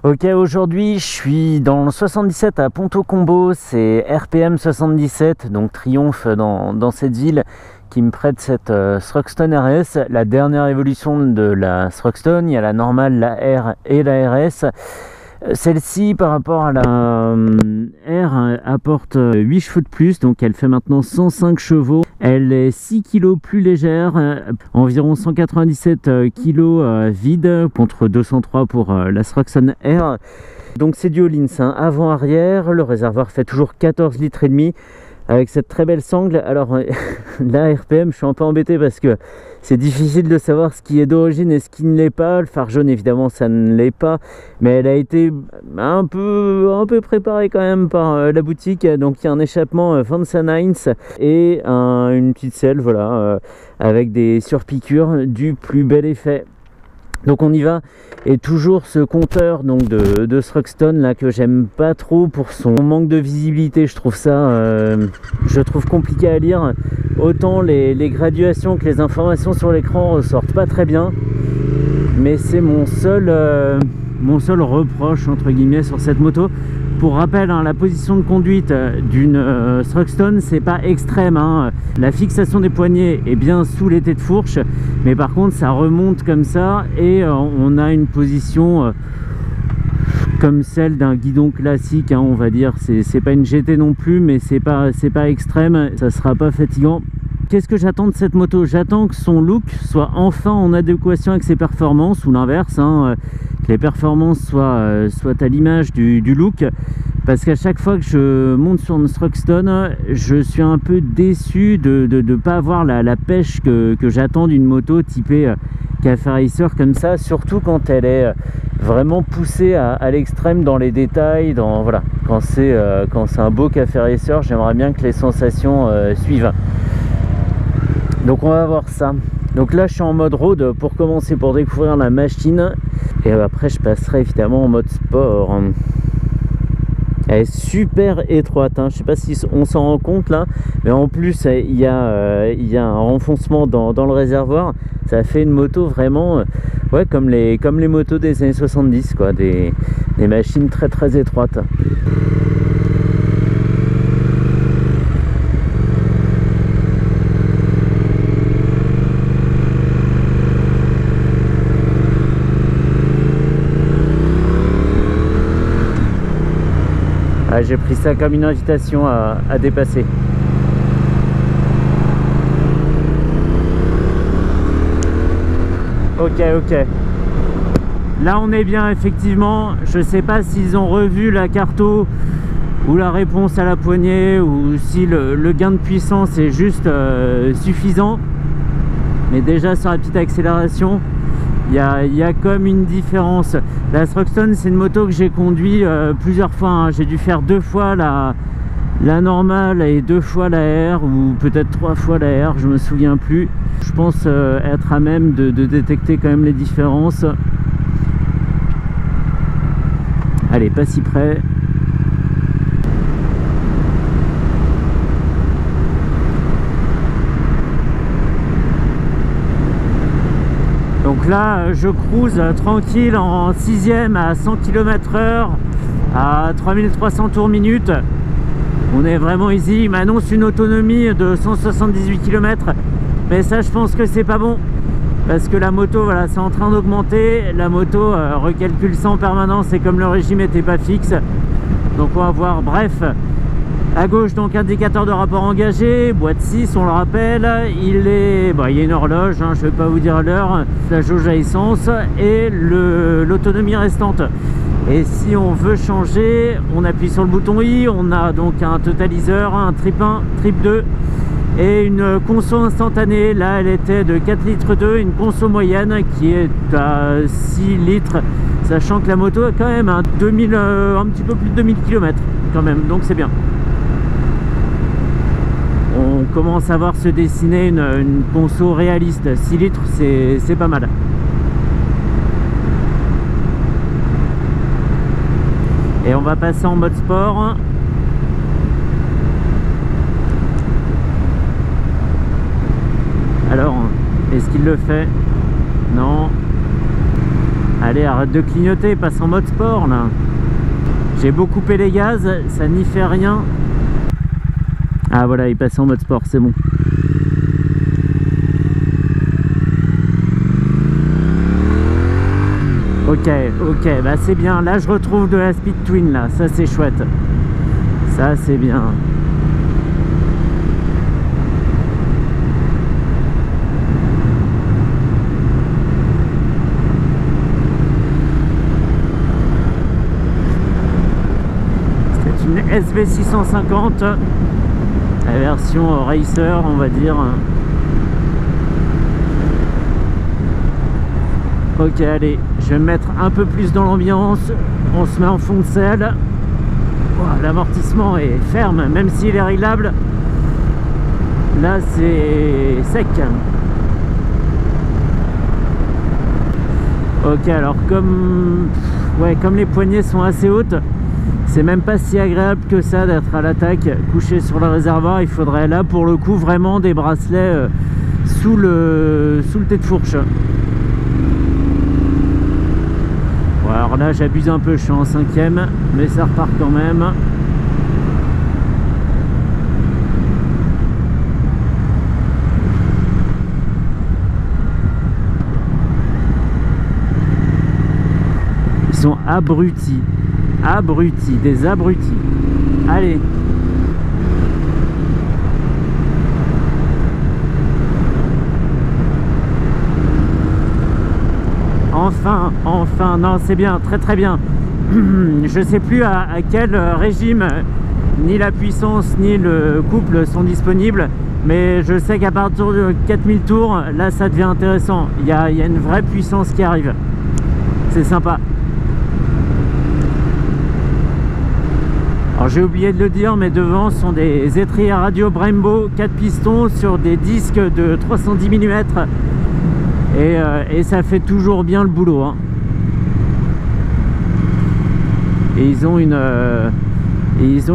Ok, aujourd'hui je suis dans le 77 à Ponto Combo, c'est RPM 77, donc Triomphe dans cette ville qui me prête cette Thruxton RS, la dernière évolution de la Thruxton. Il y a la normale, la R et la RS. Celle-ci par rapport à la R apporte 8 chevaux de plus, donc elle fait maintenant 105 chevaux. Elle est 6 kg plus légère, environ 197 kg vide contre 203 pour la Thruxton R. Donc c'est du all-in, avant-arrière, le réservoir fait toujours 14 litres et demi. Avec cette très belle sangle. Alors la RPM, je suis un peu embêté parce que c'est difficile de savoir ce qui est d'origine et ce qui ne l'est pas. Le phare jaune, évidemment, ça ne l'est pas, mais elle a été un peu préparée quand même par la boutique. Donc il y a un échappement Vansan Heinz et une petite selle, voilà, avec des surpiqûres du plus bel effet. Donc on y va, et toujours ce compteur donc de Thruxton là que j'aime pas trop pour son manque de visibilité. Je trouve compliqué à lire. Autant les graduations que les informations sur l'écran ressortent pas très bien, mais c'est mon seul reproche entre guillemets sur cette moto. Pour rappel, la position de conduite d'une Thruxton, c'est pas extrême. La fixation des poignets est bien sous l'été de fourche, mais par contre ça remonte comme ça et on a une position comme celle d'un guidon classique, on va dire. C'est pas une GT non plus, mais c'est pas extrême, ça sera pas fatigant. Qu'est-ce que j'attends de cette moto? J'attends que son look soit enfin en adéquation avec ses performances, ou l'inverse, que les performances soient à l'image du look. Parce qu'à chaque fois que je monte sur une Thruxton, je suis un peu déçu de ne pas avoir la pêche que j'attends d'une moto typée Café Racer comme ça, surtout quand elle est vraiment poussée à l'extrême dans les détails. Voilà, quand c'est un beau Café Racer, j'aimerais bien que les sensations suivent. Donc on va voir ça. Donc là je suis en mode road pour commencer, pour découvrir la machine, et après je passerai évidemment en mode sport. Elle est super étroite, je sais pas si on s'en rend compte là, mais en plus il y a un renfoncement dans le réservoir. Ça fait une moto vraiment ouais, comme les motos des années 70 quoi, des machines très très étroites. J'ai pris ça comme une invitation à dépasser. Ok. Là on est bien effectivement. Je sais pas s'ils ont revu la carto ou la réponse à la poignée, ou si le gain de puissance est juste suffisant. Mais déjà sur la petite accélération, il y a comme une différence. La Thruxton, c'est une moto que j'ai conduit plusieurs fois. J'ai dû faire 2 fois la normale et 2 fois la R, ou peut-être 3 fois la R, je me souviens plus. Je pense être à même de détecter quand même les différences. Allez, pas si près. Donc là je cruise tranquille en 6ème à 100 km/h à 3300 tours minute. On est vraiment easy. Il m'annonce une autonomie de 178 km, mais ça je pense que c'est pas bon, parce que la moto, voilà, c'est en train d'augmenter. La moto recalcule ça en permanence, et comme le régime n'était pas fixe, donc on va voir. Bref, à gauche donc indicateur de rapport engagé, boîte 6 on le rappelle. Il y a une horloge, je vais pas vous dire l'heure, la jauge à essence et l'autonomie restante. Et si on veut changer, on appuie sur le bouton I. On a donc un totaliseur, un trip 1, trip 2 et une conso instantanée. Là elle était de 4 litres 2, une conso moyenne qui est à 6 litres, sachant que la moto a quand même un petit peu plus de 2000 km quand même, donc c'est bien. On commence à voir se dessiner une conso réaliste. 6 litres, c'est pas mal. Et on va passer en mode sport. Alors, est-ce qu'il le fait? Non. Allez, arrête de clignoter, passe en mode sport là. J'ai beau couper les gaz, ça n'y fait rien. Ah voilà, il passe en mode sport, c'est bon. Ok, bah c'est bien. Là, je retrouve de la Speed Twin là, ça c'est chouette. Ça c'est bien. C'est une SV650, la version racer, on va dire. Ok, allez, je vais me mettre un peu plus dans l'ambiance. On se met en fond de selle. Oh, l'amortissement est ferme, même s'il est réglable. Là, c'est sec. Ok, alors comme les poignées sont assez hautes, c'est même pas si agréable que ça d'être à l'attaque, couché sur le réservoir. Il faudrait là, pour le coup, vraiment des bracelets sous le tête de fourche. Alors là j'abuse un peu, je suis en 5e, mais ça repart quand même. Ils sont abrutis, des abrutis. Allez. Enfin, non, c'est bien, très bien. Je sais plus à quel régime ni la puissance ni le couple sont disponibles, mais je sais qu'à partir de 4000 tours, là ça devient intéressant. Il y a une vraie puissance qui arrive. C'est sympa. Alors j'ai oublié de le dire, mais devant sont des étriers radio Brembo 4 pistons sur des disques de 310 mm. Et ça fait toujours bien le boulot, hein. Et ils ont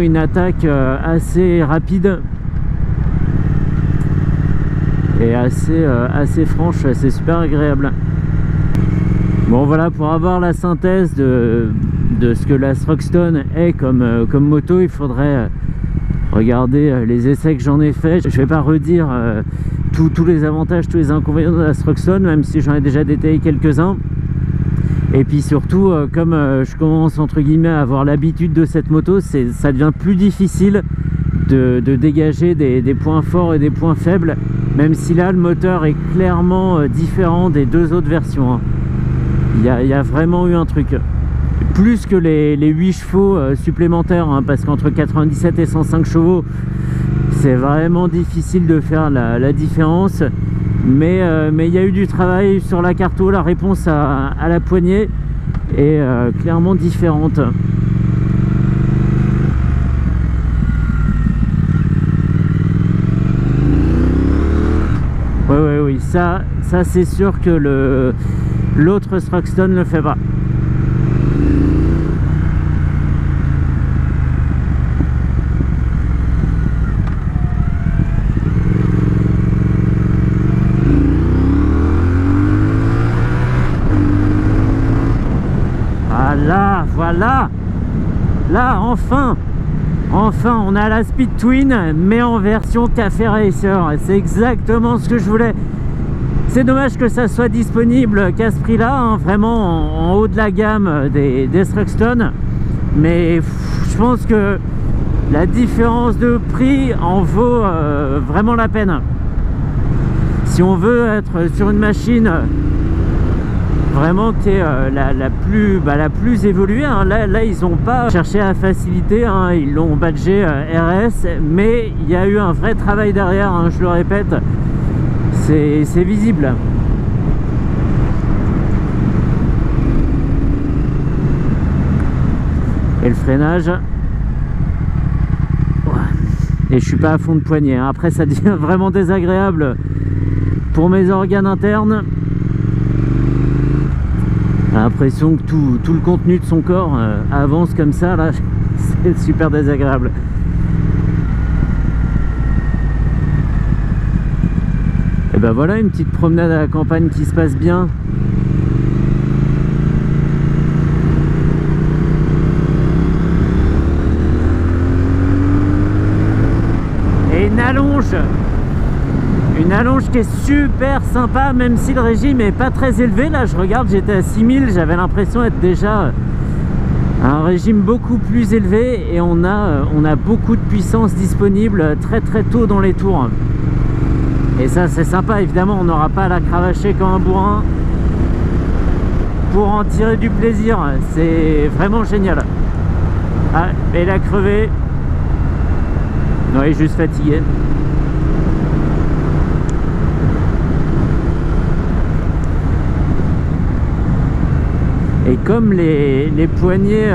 une attaque assez rapide et assez franche, c'est super agréable. Bon voilà, pour avoir la synthèse de ce que la Thruxton est comme moto, il faudrait regarder les essais que j'en ai fait. Je vais pas redire tous les avantages, tous les inconvénients de la Thruxton, même si j'en ai déjà détaillé quelques-uns. Et puis surtout, comme je commence entre guillemets à avoir l'habitude de cette moto, ça devient plus difficile de dégager des points forts et des points faibles, même si là le moteur est clairement différent des deux autres versions, hein. Il y a vraiment eu un truc. Plus que les 8 chevaux supplémentaires, hein, parce qu'entre 97 et 105 chevaux, c'est vraiment difficile de faire la différence. Mais il y a eu du travail sur la carto, la réponse à la poignée est clairement différente. Oui, ça c'est sûr que l'autre Thruxton ne le fait pas. Voilà, là enfin on a la Speed Twin mais en version café racer. C'est exactement ce que je voulais. C'est dommage que ça soit disponible qu'à ce prix là, hein, vraiment en haut de la gamme des Thruxton, mais je pense que la différence de prix en vaut vraiment la peine. Si on veut être sur une machine vraiment qui est la plus évoluée, hein. Là ils n'ont pas cherché à faciliter, hein. Ils l'ont badgé RS, mais il y a eu un vrai travail derrière, hein, je le répète, c'est visible. Et le freinage, et je suis pas à fond de poignée, hein. Après ça devient vraiment désagréable pour mes organes internes. L'impression que tout le contenu de son corps avance comme ça, là, c'est super désagréable. Et ben voilà, une petite promenade à la campagne qui se passe bien. allonge. Une allonge qui est super sympa, même si le régime est pas très élevé. Là je regarde, j'étais à 6000, j'avais l'impression d'être déjà à un régime beaucoup plus élevé, et on a beaucoup de puissance disponible très très tôt dans les tours. Et ça c'est sympa, évidemment on n'aura pas à la cravacher comme un bourrin pour en tirer du plaisir, c'est vraiment génial. Ah, et il a crevé. Non, il est juste fatigué. Et comme les poignées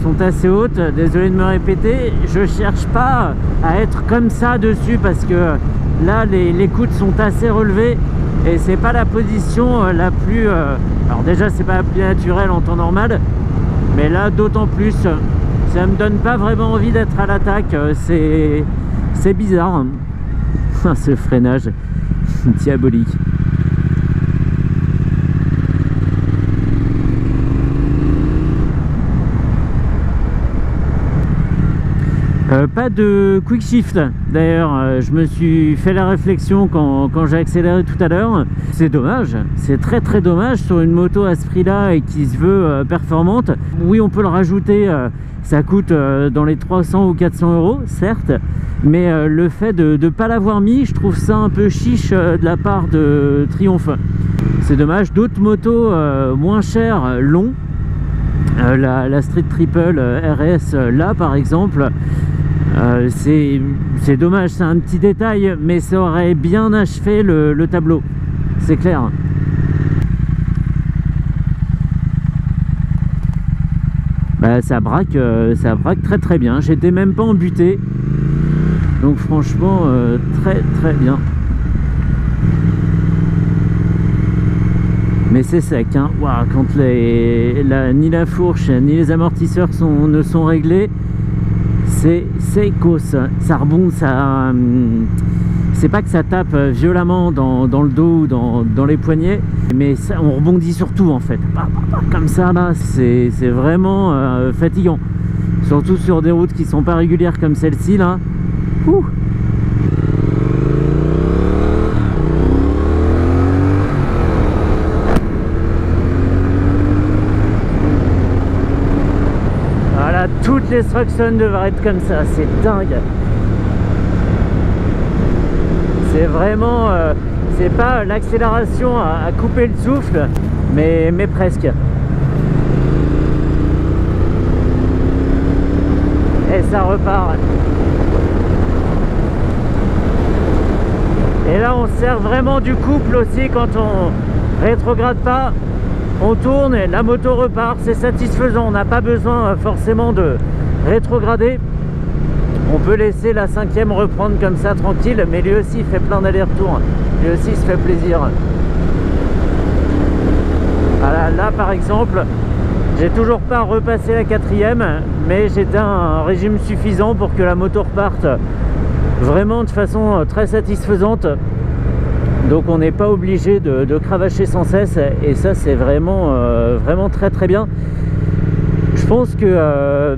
sont assez hautes, désolé de me répéter, je cherche pas à être comme ça dessus, parce que là les coudes sont assez relevés et c'est pas la position la plus... alors déjà c'est pas la plus naturelle en temps normal, mais là d'autant plus, ça me donne pas vraiment envie d'être à l'attaque, c'est bizarre. Ce freinage diabolique. Pas de quick shift d'ailleurs, je me suis fait la réflexion quand j'ai accéléré tout à l'heure. C'est dommage, c'est très très dommage sur une moto à ce prix là et qui se veut performante. Oui, on peut le rajouter, ça coûte dans les 300 ou 400 euros certes, mais le fait de ne pas l'avoir mis, je trouve ça un peu chiche de la part de Triumph. C'est dommage. D'autres motos moins chères l'ont. La Street Triple RS là par exemple, c'est dommage, c'est un petit détail, mais ça aurait bien achevé le tableau, c'est clair. Bah, ça braque très très bien, j'étais même pas embuté, donc franchement très très bien. Mais c'est sec, hein. Wow, quand ni la fourche ni les amortisseurs ne sont réglés, c'est secos, ça rebondit, c'est pas que ça tape violemment dans le dos ou dans les poignets, mais ça, on rebondit sur tout en fait, comme ça là, c'est vraiment fatigant, surtout sur des routes qui sont pas régulières comme celle-ci là. Ouh. Toutes les Thruxton devraient être comme ça, c'est dingue. C'est vraiment, c'est pas l'accélération à couper le souffle, mais presque. Et ça repart. Et là on sert vraiment du couple aussi quand on rétrograde pas. On tourne et la moto repart, c'est satisfaisant, on n'a pas besoin forcément de rétrograder. On peut laisser la 5e reprendre comme ça tranquille, mais lui aussi il fait plein d'allers-retours, lui aussi il se fait plaisir. Voilà, là par exemple, j'ai toujours pas repassé la 4e, mais j'étais à un régime suffisant pour que la moto reparte vraiment de façon très satisfaisante. Donc on n'est pas obligé de cravacher sans cesse, et ça c'est vraiment, vraiment très très bien. Je pense que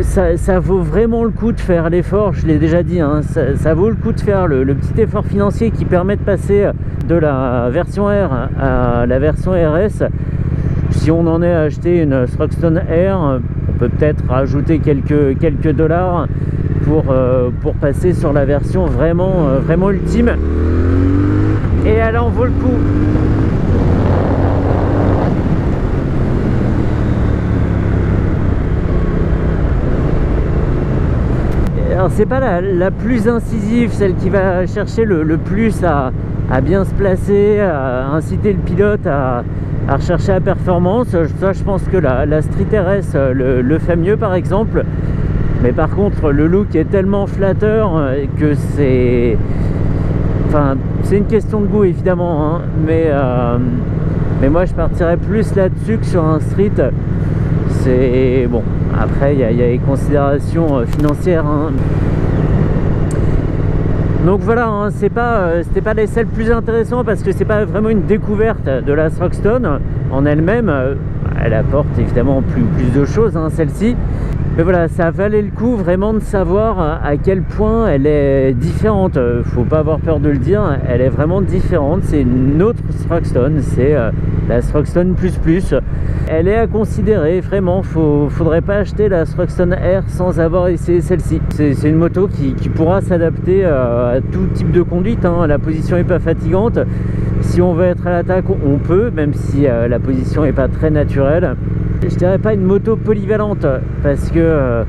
ça vaut vraiment le coup de faire l'effort, je l'ai déjà dit, hein, ça vaut le coup de faire le petit effort financier qui permet de passer de la version R à la version RS. Si on en est à acheter une Thruxton R, on peut peut-être rajouter quelques dollars pour passer sur la version vraiment, vraiment ultime. Et elle en vaut le coup. Alors c'est pas la plus incisive, celle qui va chercher le plus à bien se placer, à inciter le pilote à rechercher la performance. Ça je pense que la Street RS le fait mieux par exemple. Mais par contre le look est tellement flatteur que c'est... Enfin, c'est une question de goût évidemment, hein, mais moi je partirais plus là-dessus que sur un street. C'est bon, après il y a les considérations financières, hein. Donc voilà, hein, c'était pas l'essai le plus intéressant parce que c'est pas vraiment une découverte de la Thruxton en elle-même. Elle apporte évidemment plus de choses, hein, celle-ci. Mais voilà, ça valait le coup vraiment de savoir à quel point elle est différente. Faut pas avoir peur de le dire, elle est vraiment différente. C'est une autre Thruxton, c'est la Thruxton plus. Elle est à considérer, vraiment. Faudrait pas acheter la Thruxton R sans avoir essayé celle-ci. C'est une moto qui pourra s'adapter à tout type de conduite, hein. La position est pas fatigante. Si on veut être à l'attaque, on peut, même si la position est pas très naturelle. Je dirais pas une moto polyvalente parce que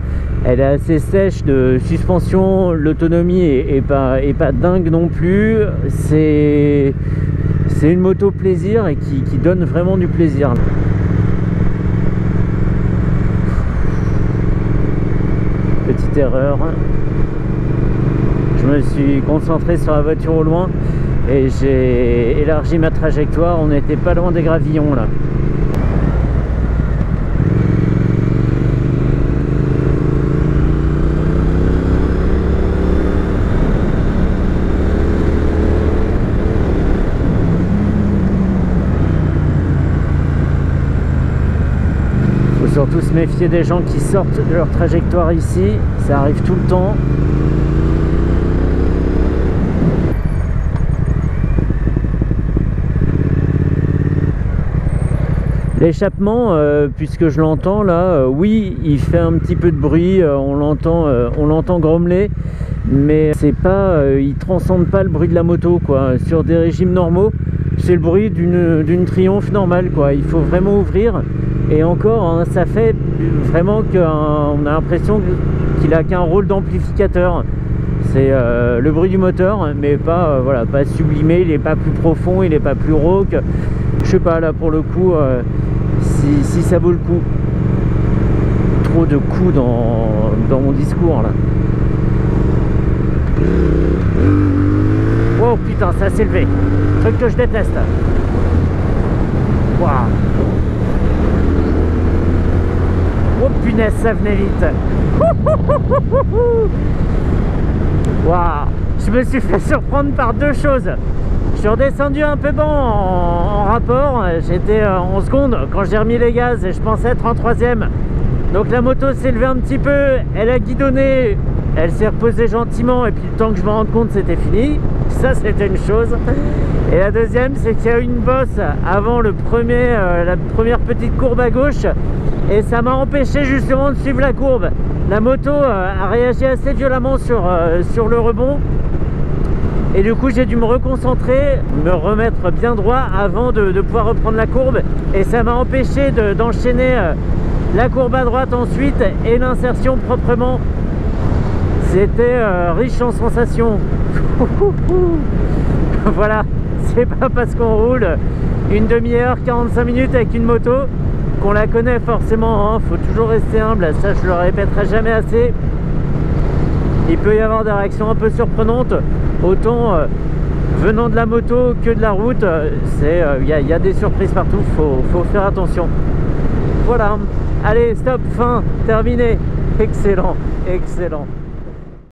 elle est assez sèche de suspension, l'autonomie est pas dingue non plus. C'est une moto plaisir et qui donne vraiment du plaisir. Petite erreur. Je me suis concentré sur la voiture au loin et j'ai élargi ma trajectoire. On n'était pas loin des gravillons là. Surtout se méfier des gens qui sortent de leur trajectoire ici, ça arrive tout le temps. L'échappement, puisque je l'entends là, oui, il fait un petit peu de bruit, on l'entend grommeler, mais c'est pas, il transcende pas le bruit de la moto quoi. Sur des régimes normaux, c'est le bruit d'une Triumph normale quoi. Il faut vraiment ouvrir. Et encore, hein, ça fait vraiment qu'on a l'impression qu'il a qu'un rôle d'amplificateur. C'est le bruit du moteur, mais pas, voilà, pas sublimé, il n'est pas plus profond, il n'est pas plus rauque. Je sais pas, là pour le coup, si ça vaut le coup. Trop de coups dans mon discours là. Oh putain, ça s'est levé. Truc que je déteste. Waouh. Oh punaise, ça venait vite. Waouh. Je me suis fait surprendre par deux choses. Je suis redescendu un peu en rapport. J'étais en seconde quand j'ai remis les gaz et je pensais être en troisième. Donc la moto s'est levée un petit peu, elle a guidonné, elle s'est reposée gentiment et puis le temps que je me rende compte c'était fini. Ça c'était une chose. Et la deuxième c'est qu'il y a eu une bosse avant la première petite courbe à gauche et ça m'a empêché justement de suivre la courbe. La moto a réagi assez violemment sur le rebond et du coup j'ai dû me reconcentrer, me remettre bien droit avant de pouvoir reprendre la courbe et ça m'a empêché d'enchaîner la courbe à droite ensuite et l'insertion proprement. C'était riche en sensations. Voilà, c'est pas parce qu'on roule une demi-heure, 45 minutes avec une moto qu'on la connaît forcément, hein. Faut toujours rester humble, ça je le répéterai jamais assez. Il peut y avoir des réactions un peu surprenantes, autant venant de la moto que de la route. Il y a des surprises partout, faut faire attention. Voilà, allez stop, fin, terminé. Excellent, excellent.